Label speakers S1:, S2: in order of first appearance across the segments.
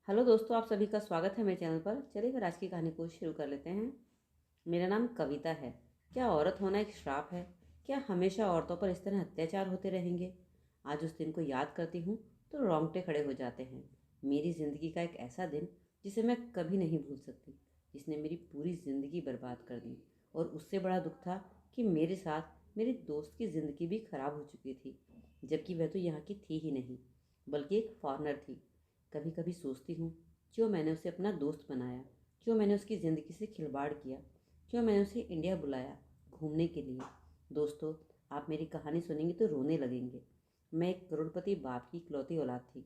S1: Hello दोस्तों, आप सभी का स्वागत है मेरे चैनल पर। चलिए फिर आज की कहानी को शुरू कर लेते हैं। मेरा नाम कविता है। क्या औरत होना एक श्राप है? क्या हमेशा औरतों पर इस तरह अत्याचार होते रहेंगे? आज उस दिन को याद करती हूँ तो रोंगटे खड़े हो जाते हैं। मेरी ज़िंदगी का एक ऐसा दिन जिसे मैं कभी नहीं भूल सकती, जिसने मेरी पूरी ज़िंदगी बर्बाद कर दी। और उससे बड़ा दुख था कि मेरे साथ मेरे दोस्त की ज़िंदगी भी खराब हो चुकी थी, जबकि वह तो यहाँ की थी ही नहीं, बल्कि एक फॉरनर थी। कभी कभी सोचती हूँ, क्यों मैंने उसे अपना दोस्त बनाया, क्यों मैंने उसकी ज़िंदगी से खिलवाड़ किया, क्यों मैंने उसे इंडिया बुलाया घूमने के लिए। दोस्तों, आप मेरी कहानी सुनेंगे तो रोने लगेंगे। मैं एक करोड़पति बाप की इकलौती औलाद थी।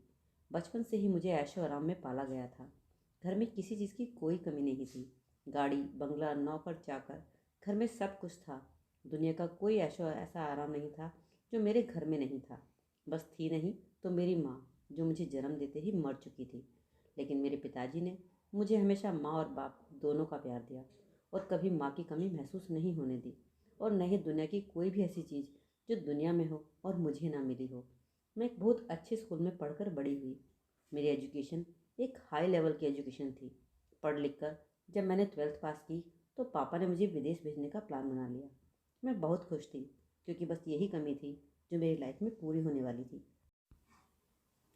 S1: बचपन से ही मुझे ऐशो आराम में पाला गया था। घर में किसी चीज़ की कोई कमी नहीं थी। गाड़ी, बंगला, नौकर चाकर, घर में सब कुछ था। दुनिया का कोई ऐशो ऐसा आराम नहीं था जो मेरे घर में नहीं था। बस थी नहीं तो मेरी माँ, जो मुझे जन्म देते ही मर चुकी थी। लेकिन मेरे पिताजी ने मुझे हमेशा माँ और बाप दोनों का प्यार दिया और कभी माँ की कमी महसूस नहीं होने दी। और न ही दुनिया की कोई भी ऐसी चीज़ जो दुनिया में हो और मुझे ना मिली हो। मैं एक बहुत अच्छे स्कूल में पढ़कर बड़ी हुई। मेरी एजुकेशन एक हाई लेवल की एजुकेशन थी। पढ़ लिख कर जब मैंने 12th पास की तो पापा ने मुझे विदेश भेजने का प्लान बना लिया। मैं बहुत खुश थी, क्योंकि बस यही कमी थी जो मेरी लाइफ में पूरी होने वाली थी।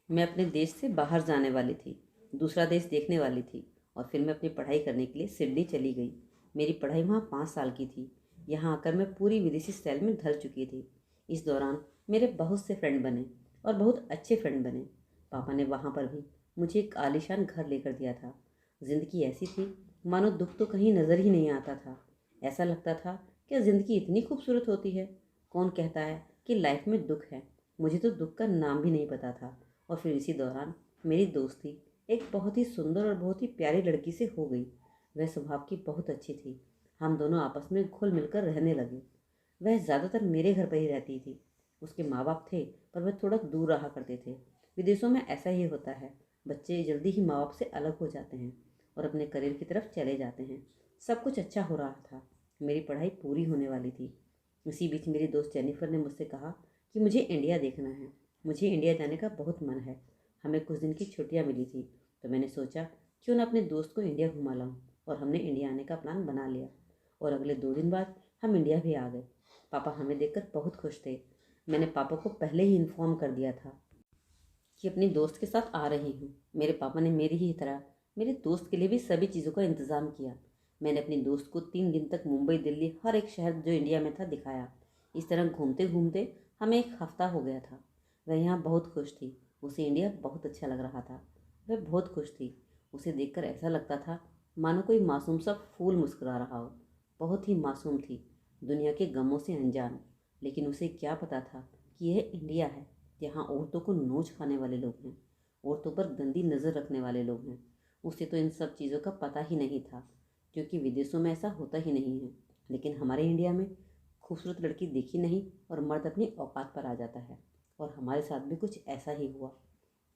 S1: मैं अपने देश से बाहर जाने वाली थी, दूसरा देश देखने वाली थी। और फिर मैं अपनी पढ़ाई करने के लिए सिडनी चली गई। मेरी पढ़ाई वहाँ 5 साल की थी। यहाँ आकर मैं पूरी विदेशी स्टाइल में ढल चुकी थी। इस दौरान मेरे बहुत से फ्रेंड बने और बहुत अच्छे फ्रेंड बने। पापा ने वहाँ पर भी मुझे एक आलीशान घर लेकर दिया था। ज़िंदगी ऐसी थी मानो दुख तो कहीं नज़र ही नहीं आता था। ऐसा लगता था क्या ज़िंदगी इतनी खूबसूरत होती है। कौन कहता है कि लाइफ में दुख है? मुझे तो दुख का नाम भी नहीं पता था। और फिर इसी दौरान मेरी दोस्ती एक बहुत ही सुंदर और बहुत ही प्यारी लड़की से हो गई। वह स्वभाव की बहुत अच्छी थी। हम दोनों आपस में घुल मिलकर रहने लगे। वह ज़्यादातर मेरे घर पर ही रहती थी। उसके माँ बाप थे, पर वह थोड़ा दूर रहा करते थे। विदेशों में ऐसा ही होता है, बच्चे जल्दी ही माँ बाप से अलग हो जाते हैं और अपने करियर की तरफ चले जाते हैं। सब कुछ अच्छा हो रहा था। मेरी पढ़ाई पूरी होने वाली थी। इसी बीच मेरी दोस्त जेनिफर ने मुझसे कहा कि मुझे इंडिया देखना है। मुझे इंडिया जाने का बहुत मन है। हमें कुछ दिन की छुट्टियां मिली थी, तो मैंने सोचा क्यों ना अपने दोस्त को इंडिया घुमा लाऊं। और हमने इंडिया आने का प्लान बना लिया। और अगले 2 दिन बाद हम इंडिया भी आ गए। पापा हमें देखकर बहुत खुश थे। मैंने पापा को पहले ही इन्फॉर्म कर दिया था कि अपनी दोस्त के साथ आ रही हूँ। मेरे पापा ने मेरी ही तरह मेरे दोस्त के लिए भी सभी चीज़ों का इंतज़ाम किया। मैंने अपनी दोस्त को 3 दिन तक मुंबई, दिल्ली, हर एक शहर जो इंडिया में था दिखाया। इस तरह घूमते घूमते हमें एक हफ्ता हो गया था। वह यहाँ बहुत खुश थी। उसे इंडिया बहुत अच्छा लग रहा था। वह बहुत खुश थी। उसे देखकर ऐसा लगता था मानो कोई मासूम सा फूल मुस्कुरा रहा हो। बहुत ही मासूम थी, दुनिया के गमों से अनजान। लेकिन उसे क्या पता था कि यह इंडिया है, यहाँ औरतों को नोच खाने वाले लोग हैं, औरतों पर गंदी नज़र रखने वाले लोग हैं। उसे तो इन सब चीज़ों का पता ही नहीं था, क्योंकि विदेशों में ऐसा होता ही नहीं है। लेकिन हमारे इंडिया में खूबसूरत लड़की देखी नहीं और मर्द अपनी औकात पर आ जाता है। और हमारे साथ भी कुछ ऐसा ही हुआ।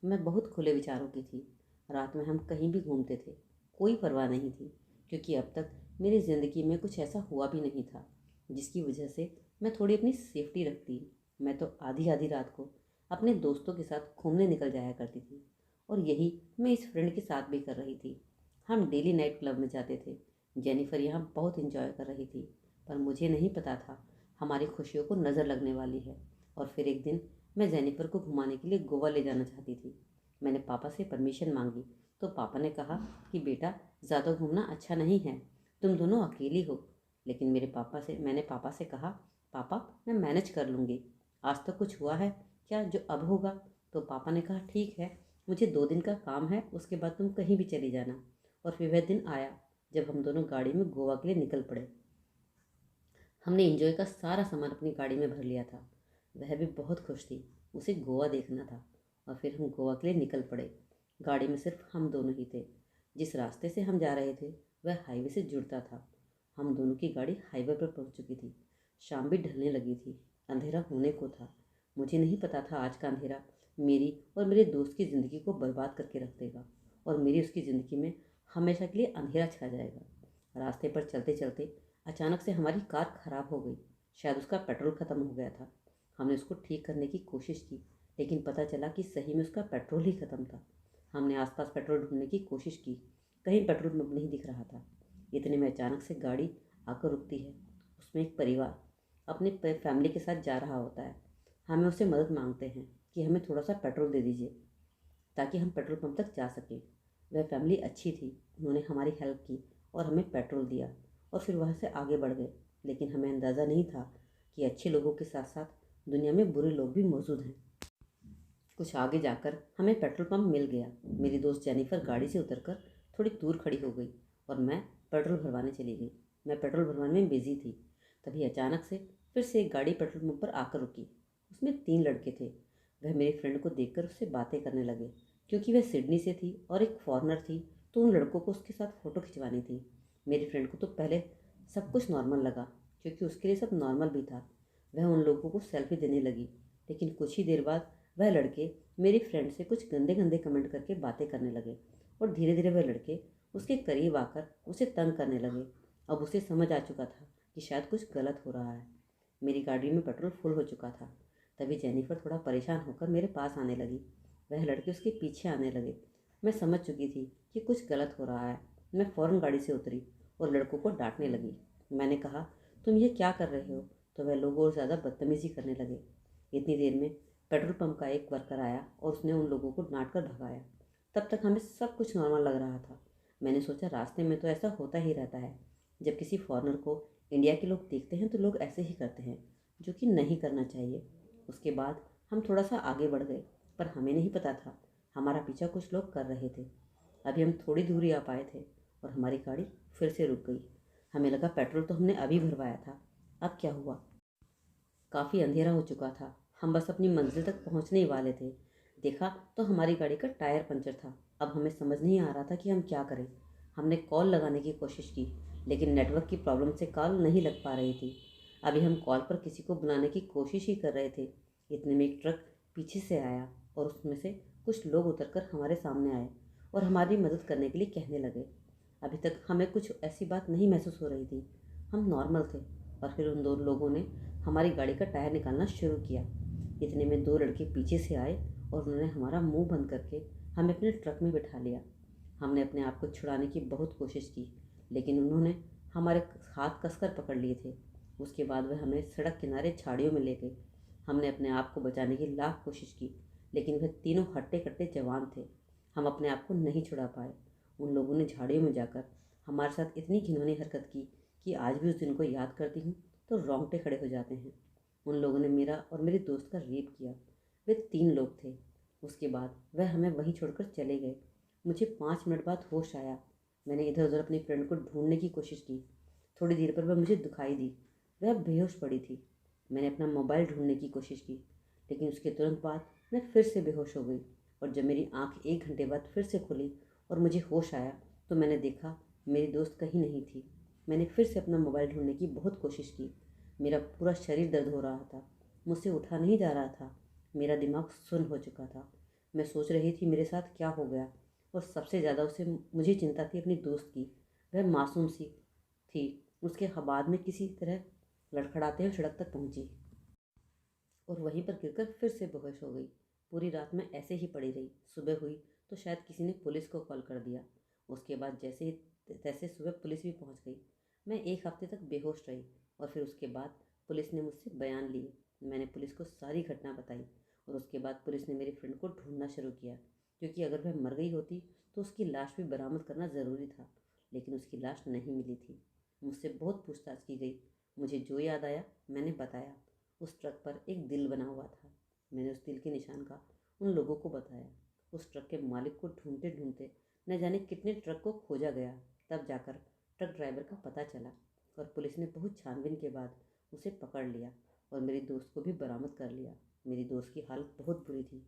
S1: मैं बहुत खुले विचारों की थी। रात में हम कहीं भी घूमते थे, कोई परवाह नहीं थी, क्योंकि अब तक मेरी ज़िंदगी में कुछ ऐसा हुआ भी नहीं था जिसकी वजह से मैं थोड़ी अपनी सेफ्टी रखती। मैं तो आधी आधी रात को अपने दोस्तों के साथ घूमने निकल जाया करती थी। और यही मैं इस फ्रेंड के साथ भी कर रही थी। हम डेली नाइट क्लब में जाते थे। जेनिफर यहाँ बहुत इंजॉय कर रही थी, पर मुझे नहीं पता था हमारी खुशियों को नज़र लगने वाली है। और फिर एक दिन मैं जेनिफर को घुमाने के लिए गोवा ले जाना चाहती थी। मैंने पापा से परमिशन मांगी तो पापा ने कहा कि बेटा, ज़्यादा घूमना अच्छा नहीं है, तुम दोनों अकेली हो। लेकिन मैंने पापा से कहा, पापा मैं मैनेज कर लूँगी, आज तक कुछ हुआ है क्या जो अब होगा? तो पापा ने कहा ठीक है, मुझे 2 दिन का काम है, उसके बाद तुम कहीं भी चली जाना। और फिर वह दिन आया जब हम दोनों गाड़ी में गोवा के लिए निकल पड़े। हमने एंजॉय का सारा सामान अपनी गाड़ी में भर लिया था। वह भी बहुत खुश थी, उसे गोवा देखना था। और फिर हम गोवा के लिए निकल पड़े। गाड़ी में सिर्फ हम दोनों ही थे। जिस रास्ते से हम जा रहे थे वह हाईवे से जुड़ता था। हम दोनों की गाड़ी हाईवे पर पहुंच चुकी थी। शाम भी ढलने लगी थी, अंधेरा होने को था। मुझे नहीं पता था आज का अंधेरा मेरी और मेरे दोस्त की ज़िंदगी को बर्बाद करके रख देगा और मेरी उसकी ज़िंदगी में हमेशा के लिए अंधेरा छा जाएगा। रास्ते पर चलते चलते अचानक से हमारी कार खराब हो गई। शायद उसका पेट्रोल ख़त्म हो गया था। हमने उसको ठीक करने की कोशिश की, लेकिन पता चला कि सही में उसका पेट्रोल ही ख़त्म था। हमने आसपास पेट्रोल ढूंढने की कोशिश की, कहीं पेट्रोल पंप नहीं दिख रहा था। इतने में अचानक से गाड़ी आकर रुकती है। उसमें एक परिवार अपने फैमिली के साथ जा रहा होता है। हमें उससे मदद मांगते हैं कि हमें थोड़ा सा पेट्रोल दे दीजिए ताकि हम पेट्रोल पंप तक जा सकें। वह फैमिली अच्छी थी, उन्होंने हमारी हेल्प की और हमें पेट्रोल दिया और फिर वहाँ से आगे बढ़ गए। लेकिन हमें अंदाज़ा नहीं था कि अच्छे लोगों के साथ साथ दुनिया में बुरे लोग भी मौजूद हैं। कुछ आगे जाकर हमें पेट्रोल पंप मिल गया। मेरी दोस्त जेनिफर गाड़ी से उतरकर थोड़ी दूर खड़ी हो गई और मैं पेट्रोल भरवाने चली गई। मैं पेट्रोल भरवाने में बिजी थी। तभी अचानक से फिर से एक गाड़ी पेट्रोल पंप पर आकर रुकी। उसमें 3 लड़के थे। वह मेरी फ्रेंड को देखकर उससे बातें करने लगे। क्योंकि वह सिडनी से थी और एक फॉरेनर थी, तो उन लड़कों को उसके साथ फ़ोटो खिंचवानी थी। मेरी फ्रेंड को तो पहले सब कुछ नॉर्मल लगा, क्योंकि उसके लिए सब नॉर्मल भी था। वह उन लोगों को सेल्फी देने लगी। लेकिन कुछ ही देर बाद वह लड़के मेरी फ्रेंड से कुछ गंदे गंदे कमेंट करके बातें करने लगे और धीरे धीरे वह लड़के उसके करीब आकर उसे तंग करने लगे। अब उसे समझ आ चुका था कि शायद कुछ गलत हो रहा है। मेरी गाड़ी में पेट्रोल फुल हो चुका था। तभी जेनिफर थोड़ा परेशान होकर मेरे पास आने लगी। वह लड़के उसके पीछे आने लगे। मैं समझ चुकी थी कि कुछ गलत हो रहा है। मैं फ़ौरन गाड़ी से उतरी और लड़कों को डांटने लगी। मैंने कहा, तुम ये क्या कर रहे हो? तो वह लोग और ज़्यादा बदतमीज़ी करने लगे। इतनी देर में पेट्रोल पंप का एक वर्कर आया और उसने उन लोगों को डांट कर भगाया। तब तक हमें सब कुछ नॉर्मल लग रहा था। मैंने सोचा रास्ते में तो ऐसा होता ही रहता है। जब किसी फॉरेनर को इंडिया के लोग देखते हैं तो लोग ऐसे ही करते हैं, जो कि नहीं करना चाहिए। उसके बाद हम थोड़ा सा आगे बढ़ गए, पर हमें नहीं पता था हमारा पीछा कुछ लोग कर रहे थे। अभी हम थोड़ी दूरी आ पाए थे और हमारी गाड़ी फिर से रुक गई। हमें लगा पेट्रोल तो हमने अभी भरवाया था, अब क्या हुआ? काफ़ी अंधेरा हो चुका था। हम बस अपनी मंजिल तक पहुंचने ही वाले थे। देखा तो हमारी गाड़ी का टायर पंचर था। अब हमें समझ नहीं आ रहा था कि हम क्या करें। हमने कॉल लगाने की कोशिश की, लेकिन नेटवर्क की प्रॉब्लम से कॉल नहीं लग पा रही थी। अभी हम कॉल पर किसी को बुलाने की कोशिश ही कर रहे थे। इतने में एक ट्रक पीछे से आया और उसमें से कुछ लोग उतरकर हमारे सामने आए और हमारी मदद करने के लिए कहने लगे। अभी तक हमें कुछ ऐसी बात नहीं महसूस हो रही थी। हम नॉर्मल थे। और फिर उन 2 लोगों ने हमारी गाड़ी का टायर निकालना शुरू किया। इतने में 2 लड़के पीछे से आए और उन्होंने हमारा मुंह बंद करके हमें अपने ट्रक में बिठा लिया। हमने अपने आप को छुड़ाने की बहुत कोशिश की, लेकिन उन्होंने हमारे हाथ कसकर पकड़ लिए थे। उसके बाद वह हमें सड़क किनारे झाड़ियों में ले गए। हमने अपने आप को बचाने की लाख कोशिश की, लेकिन वह तीनों हट्टे कट्टे जवान थे। हम अपने आप को नहीं छुड़ा पाए। उन लोगों ने झाड़ियों में जाकर हमारे साथ इतनी घिनौनी हरकत की कि आज भी उस दिन को याद करती हूँ तो रोंगटे खड़े हो जाते हैं। उन लोगों ने मेरा और मेरी दोस्त का रेप किया। वे 3 लोग थे। उसके बाद वह हमें वहीं छोड़कर चले गए। मुझे 5 मिनट बाद होश आया। मैंने इधर उधर अपनी फ्रेंड को ढूंढने की कोशिश की। थोड़ी देर पर वह मुझे दिखाई दी। वह बेहोश पड़ी थी। मैंने अपना मोबाइल ढूंढने की कोशिश की, लेकिन उसके तुरंत बाद मैं फिर से बेहोश हो गई। और जब मेरी आँख 1 घंटे बाद फिर से खुली और मुझे होश आया तो मैंने देखा मेरी दोस्त कहीं नहीं थी। मैंने फिर से अपना मोबाइल ढूंढने की बहुत कोशिश की। मेरा पूरा शरीर दर्द हो रहा था। मुझसे उठा नहीं जा रहा था। मेरा दिमाग सुन्न हो चुका था। मैं सोच रही थी मेरे साथ क्या हो गया, और सबसे ज़्यादा उसे मुझे चिंता थी अपनी दोस्त की। वह मासूम सी थी। उसके बाद में किसी तरह लड़खड़ाते हुए सड़क तक पहुंची और वहीं पर गिरकर फिर से बेहोश हो गई। पूरी रात मैं ऐसे ही पड़ी रही। सुबह हुई तो शायद किसी ने पुलिस को कॉल कर दिया। उसके बाद जैसे ही तैसे सुबह पुलिस भी पहुंच गई। मैं 1 हफ्ते तक बेहोश रही और फिर उसके बाद पुलिस ने मुझसे बयान लिए। मैंने पुलिस को सारी घटना बताई और उसके बाद पुलिस ने मेरी फ्रेंड को ढूंढना शुरू किया, क्योंकि अगर वह मर गई होती तो उसकी लाश भी बरामद करना ज़रूरी था। लेकिन उसकी लाश नहीं मिली थी। मुझसे बहुत पूछताछ की गई। मुझे जो याद आया मैंने बताया। उस ट्रक पर एक दिल बना हुआ था। मैंने उस दिल के निशान का उन लोगों को बताया। उस ट्रक के मालिक को ढूंढते ढूंढते न जाने कितने ट्रक को खोजा गया। तब जाकर ट्रक ड्राइवर का पता चला और पुलिस ने बहुत छानबीन के बाद उसे पकड़ लिया और मेरी दोस्त को भी बरामद कर लिया। मेरी दोस्त की हालत बहुत बुरी थी।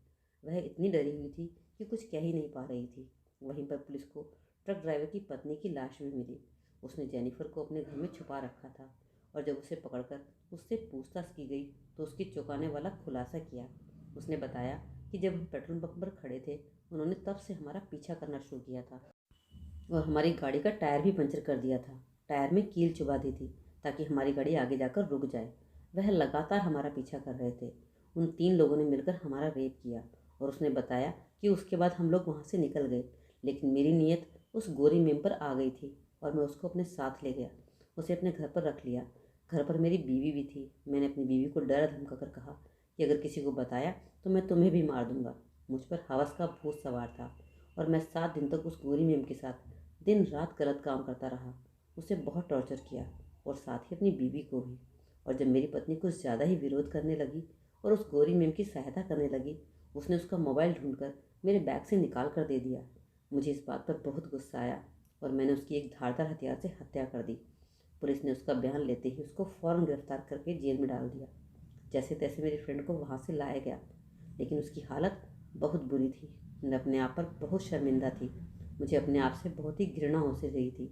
S1: वह इतनी डरी हुई थी कि कुछ कह ही नहीं पा रही थी। वहीं पर पुलिस को ट्रक ड्राइवर की पत्नी की लाश भी मिली। उसने जेनिफर को अपने घर में छुपा रखा था और जब उसे पकड़कर उससे पूछताछ की गई तो उसकी चौंकाने वाला खुलासा किया। उसने बताया कि जब हम पेट्रोल पंप पर खड़े थे उन्होंने तब से हमारा पीछा करना शुरू किया था और हमारी गाड़ी का टायर भी पंचर कर दिया था। टायर में कील चुभा दी थी ताकि हमारी गाड़ी आगे जाकर रुक जाए। वह लगातार हमारा पीछा कर रहे थे। उन 3 लोगों ने मिलकर हमारा रेप किया और उसने बताया कि उसके बाद हम लोग वहाँ से निकल गए, लेकिन मेरी नीयत उस गोरी मेम पर आ गई थी और मैं उसको अपने साथ ले गया। उसे अपने घर पर रख लिया। घर पर मेरी बीवी भी थी। मैंने अपनी बीवी को डरा धमका कर कहा कि अगर किसी को बताया तो मैं तुम्हें भी मार दूंगा। मुझ पर हवस का भूत सवार था और मैं 7 दिन तक उस गोरी मेम के साथ दिन रात गलत काम करता रहा। उसे बहुत टॉर्चर किया और साथ ही अपनी बीवी को भी। और जब मेरी पत्नी कुछ ज़्यादा ही विरोध करने लगी और उस गोरी मेम की सहायता करने लगी, उसने उसका मोबाइल ढूंढकर मेरे बैग से निकाल कर दे दिया। मुझे इस बात पर बहुत गुस्सा आया और मैंने उसकी एक धारदार हथियार से हत्या कर दी। पुलिस ने उसका बयान लेते ही उसको फ़ौरन गिरफ्तार करके जेल में डाल दिया। जैसे तैसे मेरे फ्रेंड को वहाँ से लाया गया, लेकिन उसकी हालत बहुत बुरी थी। मैं अपने आप पर बहुत शर्मिंदा थी। मुझे अपने आप से बहुत ही घृणा हो से रही थी।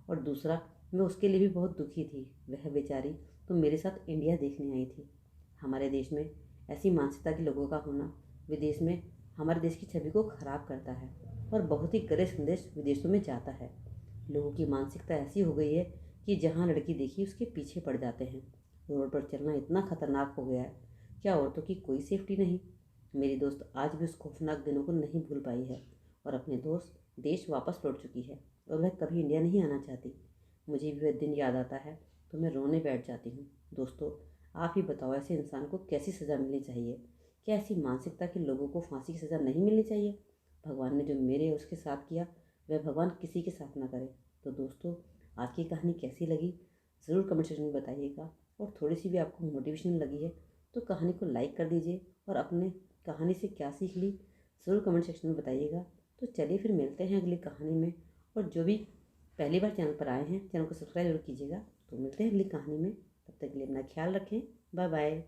S1: और दूसरा, मैं उसके लिए भी बहुत दुखी थी। वह बेचारी तो मेरे साथ इंडिया देखने आई थी। हमारे देश में ऐसी मानसिकता के लोगों का होना विदेश में हमारे देश की छवि को खराब करता है और बहुत ही गलत संदेश विदेशों में जाता है। लोगों की मानसिकता ऐसी हो गई है कि जहाँ लड़की देखी उसके पीछे पड़ जाते हैं। रोड पर चलना इतना खतरनाक हो गया है, क्या औरतों की कोई सेफ्टी नहीं। मेरी दोस्त आज भी उस खौफनाक दिनों को नहीं भूल पाई है और अपने दोस्त देश वापस लौट चुकी है और वह कभी इंडिया नहीं आना चाहती। मुझे भी वह दिन याद आता है तो मैं रोने बैठ जाती हूँ। दोस्तों, आप ही बताओ, ऐसे इंसान को कैसी सज़ा मिलनी चाहिए? क्या ऐसी मानसिकता के लोगों को फांसी की सज़ा नहीं मिलनी चाहिए? भगवान ने जो मेरे और उसके साथ किया वह भगवान किसी के साथ ना करे। तो दोस्तों, आज की कहानी कैसी लगी ज़रूर कमेंट सेक्शन में बताइएगा। और थोड़ी सी भी आपको मोटिवेशन लगी है तो कहानी को लाइक कर दीजिए और अपने कहानी से क्या सीख ली ज़रूर कमेंट सेक्शन में बताइएगा। तो चलिए फिर मिलते हैं अगली कहानी में। और जो भी पहली बार चैनल पर आए हैं, चैनल को सब्सक्राइब जरूर कीजिएगा। तो मिलते हैं अगली कहानी में। तब तक के लिए अपना ख्याल रखें। Bye bye.